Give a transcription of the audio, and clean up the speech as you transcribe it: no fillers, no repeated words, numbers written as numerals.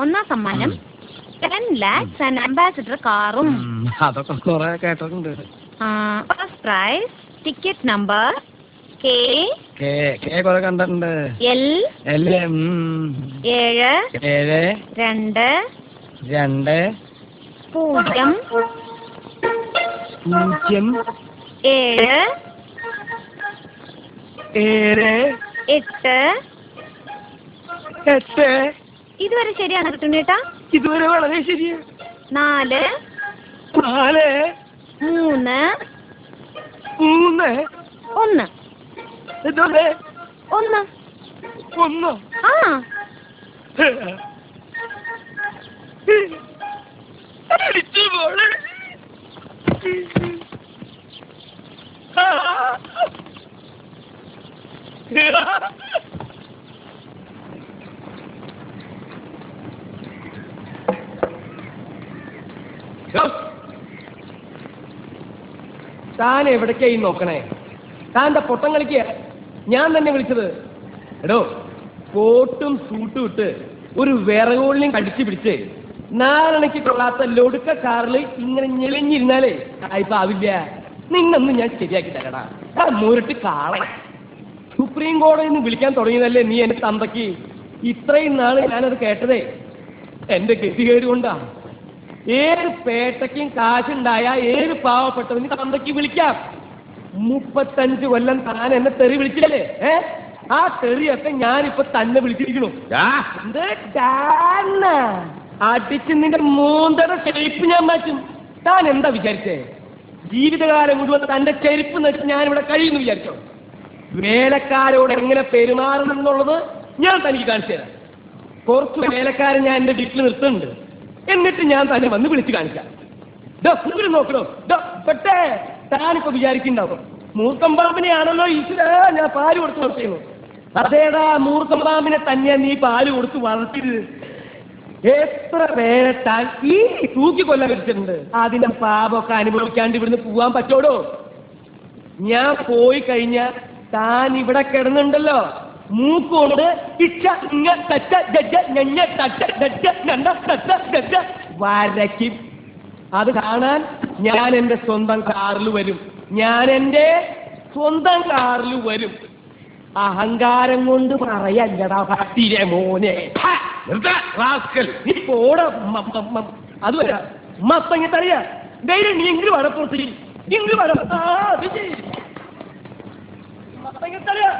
ഒന്നാം സമ്മാനം 10 lakhs and ambassador കാറും. അതൊക്കെ കുറെ കേട്ടിട്ടുണ്ട്. First prize ticket number K കുറെ കണ്ടിട്ടുണ്ട്. L 7 2 2 0 7 8 ഇതുവരെ ശരിയാണ് കിട്ടുന്നേട്ടാ? ഇതുവരെ വളരെ ശരിയാ. 4 3 1 1 ആ താൻ എവിടേക്കായി നോക്കണേ? താൻ്റെ പൊട്ടം കളിക്കുക. ഞാൻ തന്നെ വിളിച്ചത്. എടോ, കോട്ടും സൂട്ടും ഇട്ട് ഒരു വിറകോളിനെയും കടിച്ചു പിടിച്ച് 4 അണയ്ക്ക് കൊള്ളാത്ത ലൊടുക്ക കാറിൽ ഇങ്ങനെ ഞെളിഞ്ഞിരുന്നാലേ ഇപ്പൊ ആവില്ല. നിന്നൊന്നും ഞാൻ ശരിയാക്കി തരടാ. മുരട്ട് കാള. സുപ്രീം കോടതിയിൽ നിന്ന് വിളിക്കാൻ തുടങ്ങിയതല്ലേ നീ എന്റെ തന്തയ്ക്ക്? ഇത്രയും നാള് ഞാനത് കേട്ടതേ എന്റെ ഗതികേട് കൊണ്ടാ. ഏത് പേട്ടയ്ക്കും കാശുണ്ടായ ഏത് പാവപ്പെട്ടവന് തന്തയ്ക്ക് വിളിക്കാം. 35 കൊല്ലം താൻ എന്നെ തെറി വിളിച്ചില്ലേ? ആ തെറിയൊക്കെ ഞാനിപ്പോ തന്നെ വിളിച്ചിരിക്കണു. അടിച്ച് നിന്റെ മൂന്നര ചെരുപ്പ് ഞാൻ മാറ്റും. താൻ എന്താ വിചാരിച്ചേ? ജീവിതകാലം മുഴുവൻ തന്റെ ചെരുപ്പ് നട്ട് ഞാനിവിടെ കഴിയുന്നു വിചാരിച്ചോ? വേലക്കാരോട് എങ്ങനെ പെരുമാറണം എന്നുള്ളത് ഞാൻ തനിക്ക് കാണിച്ചു തരാം. കുറച്ച് വേലക്കാരെ ഞാൻ എന്റെ വീട്ടിൽ നിർത്തുന്നുണ്ട്. എന്നിട്ട് ഞാൻ തന്നെ വന്ന് വിളിച്ച് കാണിക്കാം. നോക്കണോ പെട്ടേ? താനിപ്പോ വിചാരിക്കുന്നുണ്ടാവും മൂർക്കമ്പാമ്പിനെയാണല്ലോ ഈശ്വര ഞാൻ പാല് കൊടുത്ത് വളർത്തിയുന്നു. അതേടാ, മൂർക്കമ്പാമ്പിനെ തന്നെയാ നീ പാല് കൊടുത്ത് വളർത്തിയത്. എത്ര പേരെ താൻ ഈ തൂക്കിക്കൊല്ലാൻ വെച്ചിട്ടുണ്ട്. അതിന്റെ പാപമൊക്കെ അനുഭവിക്കാണ്ട് ഇവിടുന്ന് പോവാൻ പറ്റോടോ? ഞാൻ പോയി കഴിഞ്ഞാൽ താൻ ഇവിടെ കിടന്നുണ്ടല്ലോ, മൂക്കോണ്ട് വരയ്ക്കും. അത് കാണാൻ ഞാൻ എന്റെ സ്വന്തം കാറിൽ വരും. അഹങ്കാരം കൊണ്ട് പറയല്ലടാ പട്ടിരെ മോനെ. അത് വരാ മത്തങ്ങത്തറിയാ. ധൈര്യം നീ ഇങ്ങ് വടപ്പുറത്ത് ഇങ്ങ് വട മത്തങ്ങത്തറിയാ.